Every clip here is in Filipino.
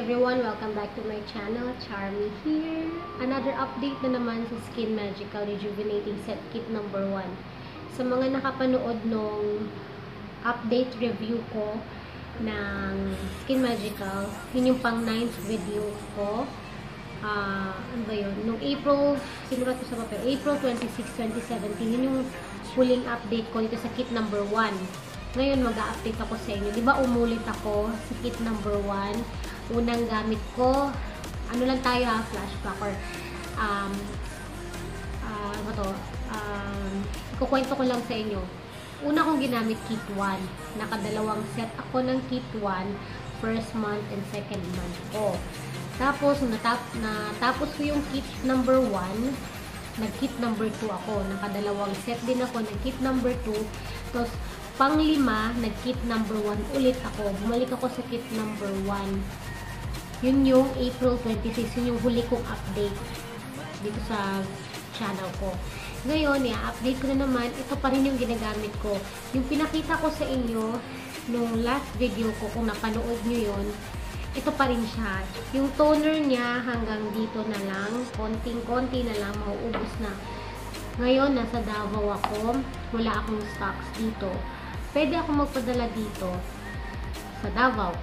everyone! Welcome back to my channel. Charmy here. Another update na naman sa Skin Magical Rejuvenating Set Kit number 1. Sa mga nakapanood nung update review ko ng Skin Magical, yun yung pang 9th video ko. Ano ba yun? Nung April, sinulat ko sa papel, April 26, 2017, yun yung huling update ko dito sa kit number 1. Ngayon, mag-a-update ako sa inyo. Diba umulit ako sa kit number 1? Unang gamit ko, ano lang tayo flashback or, ano to, ikukwento ko lang sa inyo. Una kong ginamit kit 1. Nakadalawang set ako ng kit 1, first month and second month ko. Tapos, natapos ko yung kit number 1, nag-kit number 2 ako. Nakadalawang set din ako ng kit number 2. Tapos, pang-lima, nag-kit number 1 ulit ako. Bumalik ako sa kit number 1. Yun yung April 26. Yun yung huli kong update dito sa channel ko. Ngayon, update ko na naman. Ito pa rin yung ginagamit ko. Yung pinakita ko sa inyo nung last video ko, kung napanood nyo yun, ito pa rin siya. Yung toner niya hanggang dito na lang. Konting-konti na lang. Mauubos na. Ngayon, nasa Davao ako. Wala akong stocks dito. Pwede ako magpadala dito sa Davao.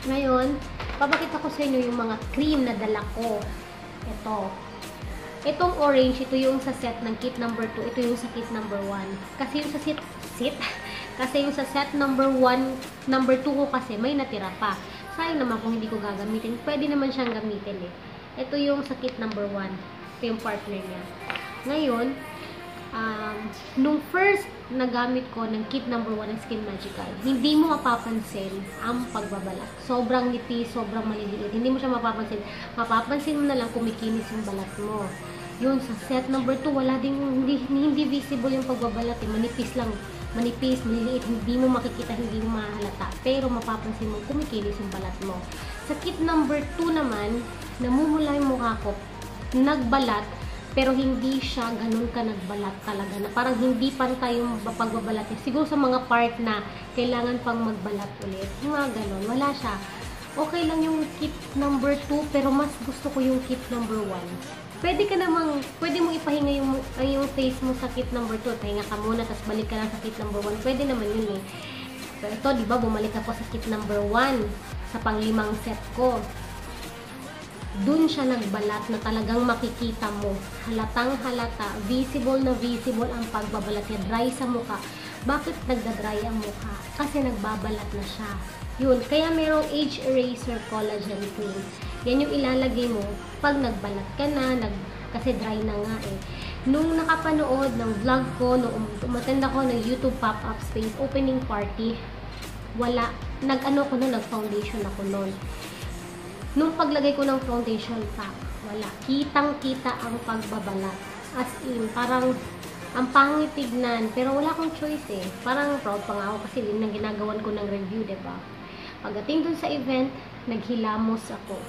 Ngayon, papakita ko sa inyo yung mga cream na dala ko. Ito. Itong orange, ito yung sa set ng kit number 2. Ito yung sa kit number 1. Kasi yung sa kasi yung sa set number 1, number 2 ko kasi may natira pa. Sayang naman kung hindi ko gagamitin. Pwede naman siyang gamitin eh. Ito yung sa kit number 1. Ito yung partner niya. Ngayon, nung first nagamit ko ng kit number 1 ng Skin Magical, hindi mo mapapansin ang pagbabalat. Sobrang nipis, sobrang maliliit. Hindi mo siya mapapansin. Mapapansin mo na lang kumikinis yung balat mo. Yun, sa set number 2, wala ding, hindi visible yung pagbabalat. Manipis lang. Manipis, maliliit. Hindi mo makikita, hindi mo mahalata. Pero mapapansin mo kumikinis yung balat mo. Sa kit number 2 naman, namumula yung mukha ko, nagbalat, pero hindi siya ganun ka nagbalat talaga. Na parang hindi pantay yung pagbabalat niya. Siguro sa mga part na kailangan pang magbalat ulit. Yung mga ganun. Wala siya. Okay lang yung kit number 2, pero mas gusto ko yung kit number 1. Pwede mong ipahinga yung face mo sa kit number 2. Pahinga ka muna, tapos balik ka lang sa kit number 1. Pwede naman yun eh. Pero ito, diba, bumalik ako sa kit number 1. Sa pang-limang set ko. Dun siya nagbalat na talagang makikita mo. Halatang halata, visible na visible ang pagbabalat niya. Dry sa mukha. Bakit nagda-dry ang mukha? Kasi nagbabalat na siya. Yun, kaya merong Age Eraser Collagen Cream. Yan yung ilalagay mo pag nagbalat ka na, kasi dry na nga eh. Nung nakapanood ng vlog ko, nung umattend ako ng YouTube Pop-Up Space Opening Party, wala, nag-foundation ako noon. Nung paglagay ko ng foundation pack, wala. Kitang-kita ang pagbabalat. As in, parang ang pangit tignan. Pero wala akong choice eh. Parang proud pa nga ako kasi din ang ginagawan ko ng review, diba? Pagdating dun sa event, naghilamos ako.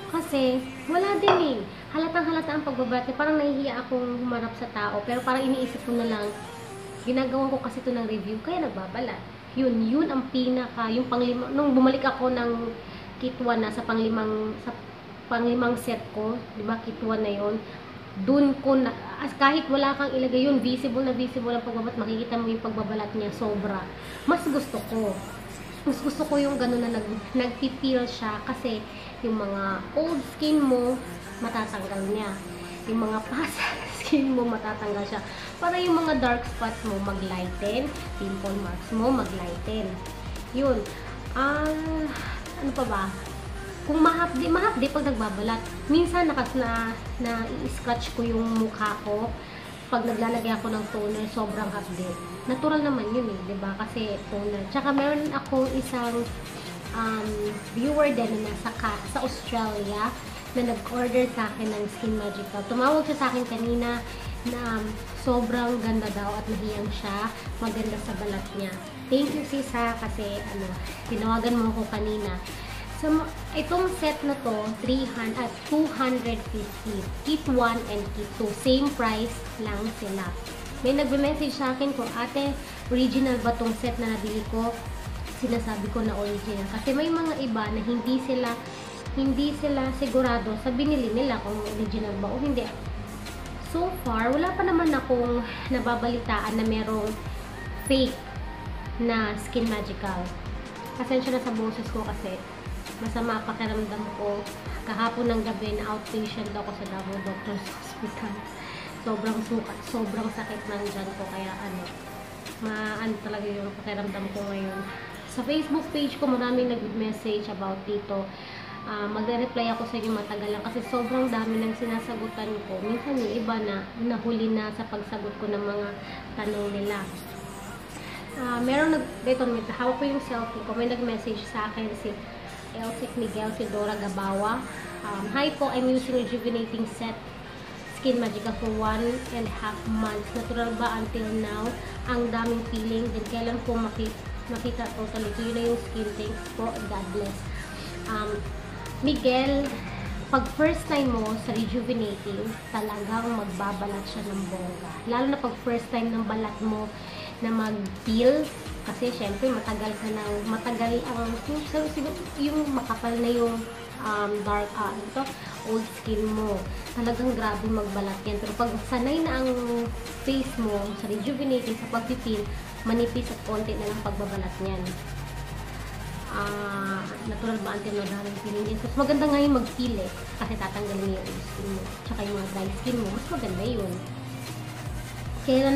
Kasi, wala din eh. Halatang-halata ang pagbabalat. Parang nahihiya akong humarap sa tao. Pero parang iniisip ko na lang, ginagawan ko kasi ito ng review, kaya nagbabalat. Yun ang pinaka, yung panglima, nung bumalik ako ng kit 1 na sa panglimang set ko, di ba, kit 1 na yon, dun ko na, kahit wala kang ilagay yun, visible na visible ang pagbabalat, makikita mo yung pagbabalat niya, sobra. Mas gusto ko yung gano'n na nagpipil siya, kasi yung mga old skin mo, matatanggal niya. Yung mga past skin mo, matatanggal siya. Para yung mga dark spots mo, maglighten, pimple marks mo, maglighten. Yun. Ano pa ba? Kung mahapdi pag nagbabalat. Minsan na-i-scratch ko yung mukha ko pag naglalagay ako ng toner, sobrang hapdi. Natural naman yun eh, 'di ba? Kasi toner. Tsaka meron akong isang viewer din na sa Australia na nag-order sa akin ng Skin Magical. Tumawag siya sa akin kanina na sobrang ganda daw at nahiyang siya, maganda sa balat niya. Thank you sis ha, kasi tinawagan mo ako kanina. So, itong set na to, 250. Kit 1 and Kit 2. Same price lang sila. May nagbe-message sa akin kung, ate, original ba tong set na nabili ko? sinasabi ko na original. Kasi may mga iba na hindi sila sigurado sa binili nila kung original ba o hindi. So far, wala pa naman akong nababalitaan na merong fake na Skin Magical. Pasensya na sa boses ko kasi masama pakiramdam ko. Kahapon ng gabi na outpatient ako sa Davao Doctors Hospital. Sobrang sukat, sobrang sakit ng tiyan ko. Kaya talaga yung pakiramdam ko ngayon. Sa Facebook page ko, maraming nag-message about dito. Magre-reply ako sa inyo matagal lang kasi sobrang dami ng sinasagutan ko. Minsan yung iba na nahuli na sa pagsagot ko ng mga tanong nila. Dito, hawak ko yung selfie ko. May nag-message sa akin si Elsic Miguel Fedora Gabawa. Hi po, I'm using rejuvenating set Skin Magical for 1.5 months. Natural ba until now? Ang daming feeling. Then kailan po makita totally? So yun na yung skin. Thanks po. God bless. Miguel, pag first time mo sa rejuvenating, talagang magbabalat siya ng bongga. Lalo na pag first time ng balat mo na mag-peel, kasi syempre matagal yung makapal na yung old skin mo. Talagang grabe magbalat yan. Pero pag sanay na ang face mo sa rejuvenating, sa pag-peel, manipis at konti na lang pagbabalat niyan. Natural ba until maraming feeling din. So, maganda nga yung mag-peel kasi tatanggalin yung old skin mo. Tsaka yung mga dry skin mo, mas maganda yun. Kailan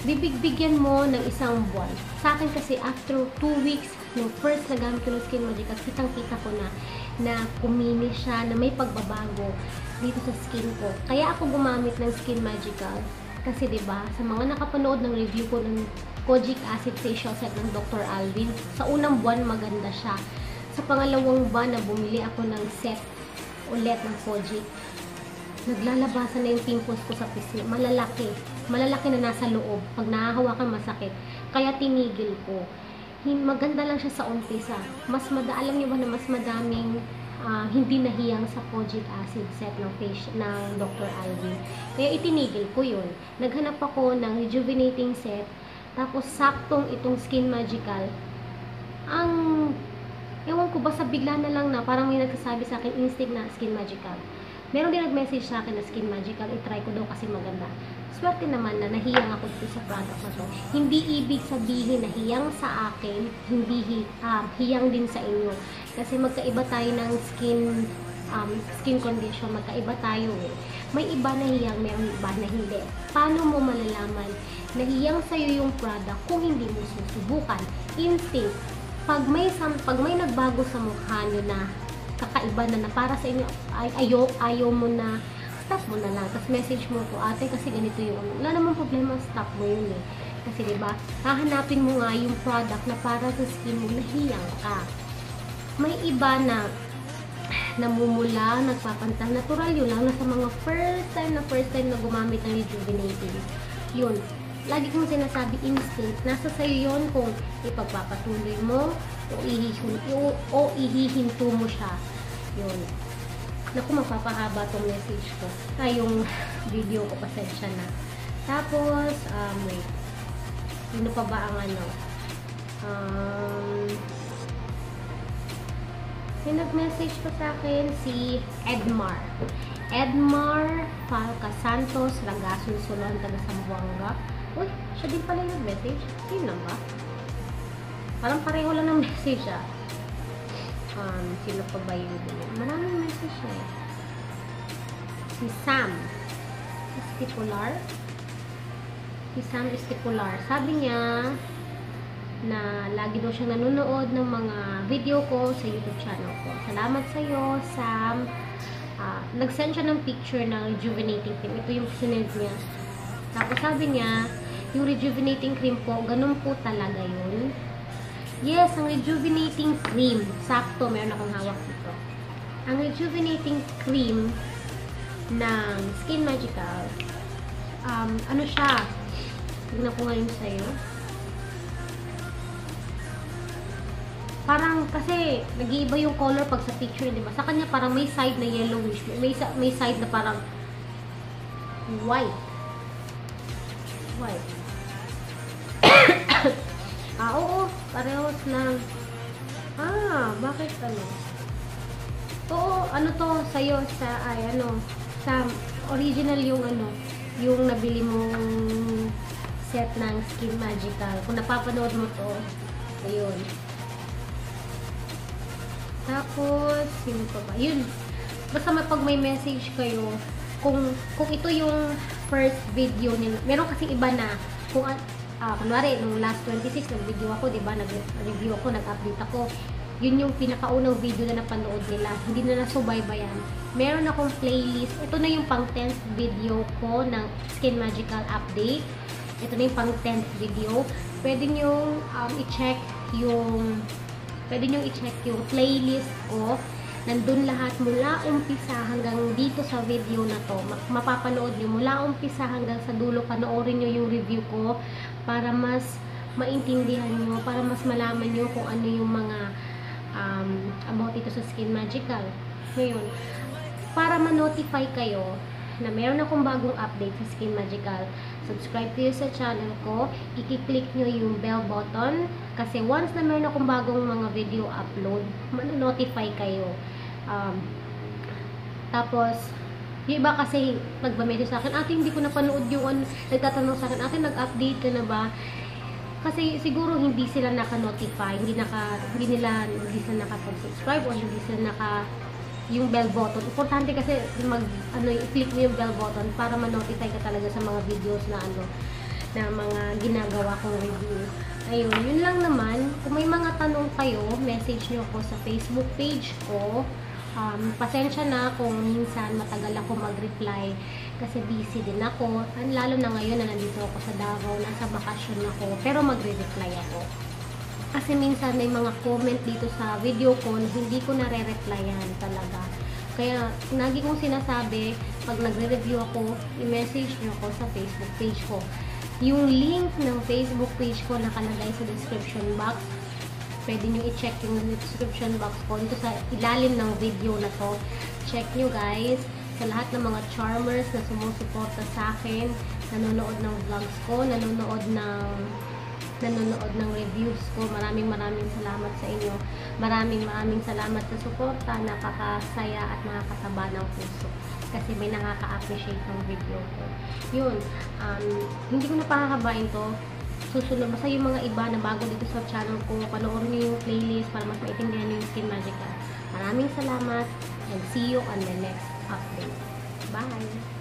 bibigyan mo ng isang buwan. Sa akin kasi, after 2 weeks, yung first na gamit ko ng Skin Magical, kitang-kita ko na kuminis siya, na may pagbabago dito sa skin ko. Kaya ako gumamit ng Skin Magical. Kasi diba, sa mga nakapanood ng review ko ng Kojic Acid Facial Set ng Dr. Alvin, sa unang buwan maganda siya. Sa pangalawang buwan na bumili ako ng set ulit ng Kojic, naglalabasan na yung pimples ko sa pisngi. Malalaki na nasa loob. Pag nahahawakan masakit. Kaya tinigil ko. Maganda lang siya sa umpisa. Alam niyo ba na mas madaming hindi nahiyang sa Kojic Acid Set ng Dr. Alvin. Kaya itinigil ko yun. Naghanap ako ng rejuvenating set. Tapos saktong itong Skin Magical. Ewan ko ba sa bigla na lang na parang may nagsasabi sa akin instinct na Skin Magical. Meron din nag-message sa akin na Skin Magical. I-try ko daw kasi maganda. Swerte naman na nahiyang ako dito sa product na to. Hindi ibig sabihin na hiyang sa akin, hindi hiyang din sa inyo. Kasi magkaiba tayo ng skin condition. Magkaiba tayo eh. May iba na hiyang, may iba na hindi. Paano mo malalaman na hiyang sa'yo yung product kung hindi mo susubukan? Instinct. Pag may nagbago sa mukha nyo na kakaiba na para sa inyo, ayaw mo na, stop mo na lang. Tapos message mo ko, ate, kasi ganito yung wala namang problema, stop mo yun eh. Kasi diba, hahanapin mo nga yung product na para sa skin mo, nahiyang ka. May iba na namumula, nagpapantang, natural yun, lang na sa mga first time na gumamit ng rejuvenating. Yun. Lagi kong sinasabi, instinct. Nasa sa'yo yun kung ipagpapatuloy mo o ihihinto mo siya. Yun. Naku, magpapahaba tong message ko. Yung video ko, pasensya na. Tapos, wait. Sino pa ba ang may nag-message pa sa akin si Edmar Falca Santos, Ragasun Solon, taga Zamboanga. Uy, siya din pala yung message. Sino lang ba? Parang pareho lang ng message sino pa ba yung maraming message si Sam Estipular. Sabi niya na lagi daw siyang nanonood ng mga video ko sa YouTube channel ko. Salamat sa iyo, Sam. Nag-send siya ng picture ng rejuvenating cream. Ito yung sinend niya. Tapos sabi niya, yung rejuvenating cream po, ganun po talaga yun. Yes, ang rejuvenating cream. Sakto, meron akong hawak dito. Ang rejuvenating cream ng Skin Magical, ano siya? Tignan ko ngayon sa'yo. Parang, kasi, nag-iiba yung color pag sa picture, diba? Sa kanya, parang may side na yellowish. May side na parang white. Oo. Parehos lang. Bakit ano? Oo, ano to sa'yo sa, sa original yung yung nabili mong set ng Skin Magical. Kung napapanood mo to, ayun. Tapos, yun pa ba? Yun. Basta pag may message kayo, kung ito yung first video nila, meron kasi iba na, kung kunwari, nung last 26, nag-video ako, diba? Nag-review ako, nag-update ako. Yun yung pinakaunang video na napanood nila. Hindi na nasubaybayan. Meron akong playlist. Ito na yung pang 10th video ko ng Skin Magical update. Ito na yung pang 10th video. Pwede nyo i-check yung playlist ko. Nandun lahat mula umpisa hanggang dito sa video na to. Mapapanood nyo mula umpisa hanggang sa dulo. Panoorin nyo yung review ko para mas maintindihan nyo, para mas malaman nyo kung ano yung mga about ito sa Skin Magical. Ngayon, para ma-notify kayo na meron akong bagong update sa Skin Magical, subscribe kayo sa channel ko, i-click nyo yung bell button, kasi once na meron akong bagong mga video upload, ma-notify kayo. Tapos, yung iba kasi nagba-message sa akin, ate hindi ko napanood yung nagtatanong sa akin, ate nag-update ka na ba? Kasi siguro hindi sila naka-notify, hindi sila nakapag-subscribe o hindi sila yung bell button. Importante kasi i-click mo yung bell button para ma-notify ka talaga sa mga videos na na mga ginagawa kong review. Ayun, yun lang naman. Kung may mga tanong kayo, message nyo ko sa Facebook page ko. Pasensya na kung minsan matagal ako mag-reply kasi busy din ako. Lalo na ngayon na nandito ako sa Davao, nasa bakasyon ako, pero magre-reply ako. Kasi minsan may mga comment dito sa video ko na hindi ko nare-replyan talaga. Kaya, lagi kong sinasabi, pag nagre-review ako, i-message nyo ko sa Facebook page ko. Yung link ng Facebook page ko nakalagay sa description box. Pwede nyo i-check yung description box ko dito sa ilalim ng video na to. Check nyo guys, sa lahat ng mga charmers na sumusuporta sa akin, nanonood ng vlogs ko, nanonood ng reviews ko. Maraming salamat sa inyo. Maraming salamat sa suporta. Nakakasaya at nakakataba ng puso. Kasi may nakaka-appreciate ng video ko. Yun, hindi ko na pahahabain to. Susunod, basta yung mga iba na bago dito sa channel ko, panoorin niyo yung playlist para mas maintindihan niyo yung Skin Magical. Maraming salamat and see you on the next update. Bye!